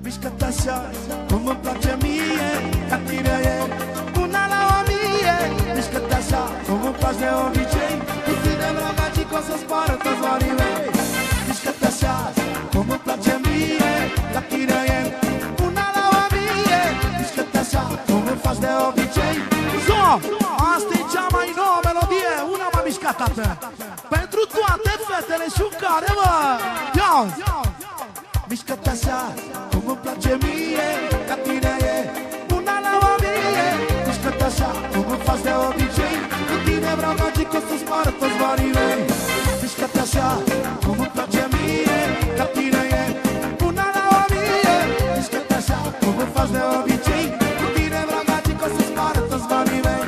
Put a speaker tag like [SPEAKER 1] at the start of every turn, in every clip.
[SPEAKER 1] Mișcă-te așa, cum îmi place mie, ca tine e una la o mie. Mișcă-te așa, cum îmi place de obicei, cu tine dragacic o să spară toți banii mei. Mișcă-te așa, cum îmi place mie, ca tine e una la o mie. Mișcă-te așa, cum îmi faci de obicei. Zo, asta e cea mai nouă melodie, una m-a mișcat, tată. Pentru toate fetele și un care, mă, iau. Mișcă-te așa, cum îmi place mie, ca tine e una la o mie. Mișcă-te așa, cum îmi faci de obicei, cu tine vreau magic o să spară toți banii mei. Mișcă-te așa, cum îmi place mie, ca tine e una la o mie. Mișcă-te așa, cum îmi faci de obicei, cu tine vreau magic o să spară toți banii mei.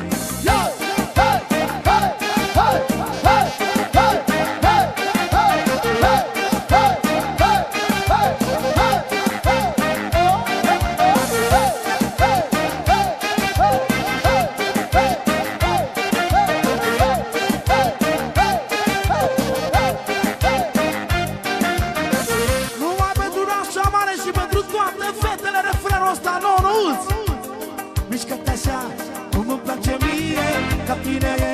[SPEAKER 1] Mișcă-te așa, cum îmi place mie, ca tine e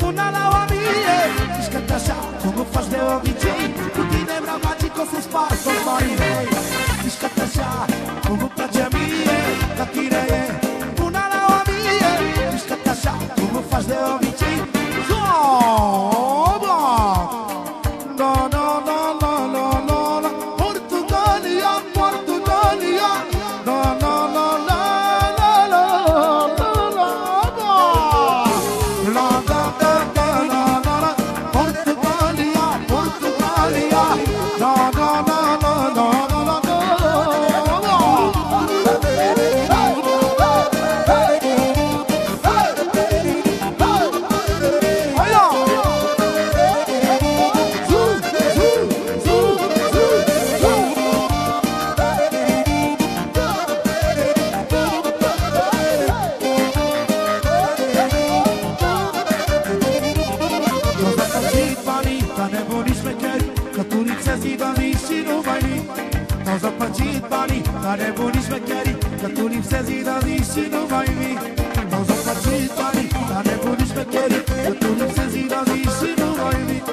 [SPEAKER 1] una la o mie. Mișcă-te așa, cum îmi faci de obicei, cu tine vreau magic o să spar toți banii mei. Mișcă-te așa, cum îmi place mie, ca tine e una la o mie. Mișcă-te așa, cum îmi faci de obicei. No, no, no, no, no, no, no. Portugalia, Portugalia. No, no, no, no. Care buni șmecheri, că tu lipsezi zi de zi și nu mai vii. N-au zăpăcit banii, care buni șmecheri, că tu lipsezi zi de zi și nu mai vii.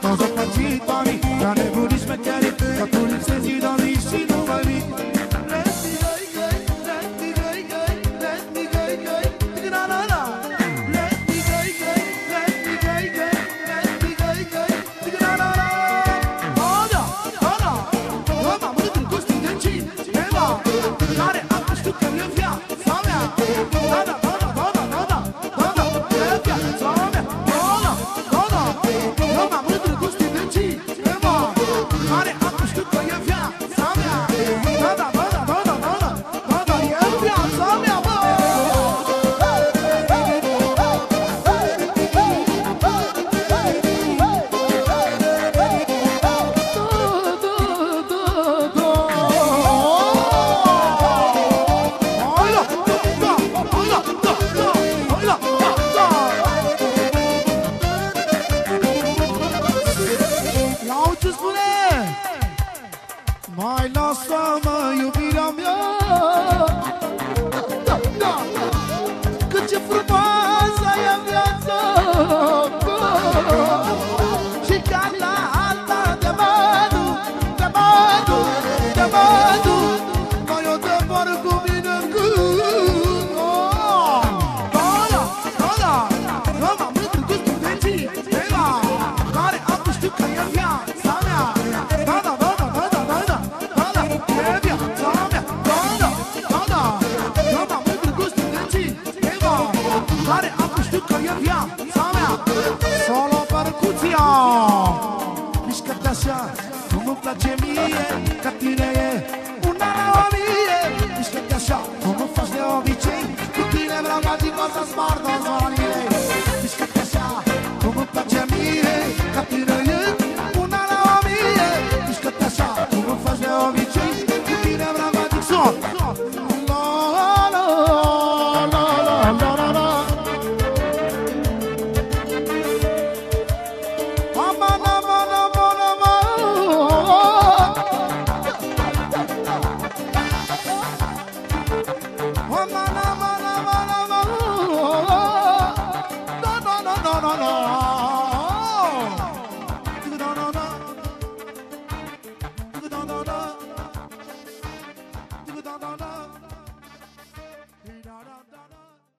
[SPEAKER 1] N-au zăpăcit banii, care buni șmecheri, că tu lipsezi zi de zi și nu mai vii. Mai lasă-mă, iubirea mea, cât ce frumoasă e viața, și ca la alta de mădu, de mădu, de mădu, mai o te vor cu mine în gând. Eu m-am mândru cu studenții, care acum știu că e viața mea. Care acum știu că e viața mea. Solo percuția. Mișcă-te așa, cum îmi place mie, ca tine e una la o mie. Mișcă-te așa, cum îmi faci de obicei, cu tine vreau magic o să-ți spar toți banii.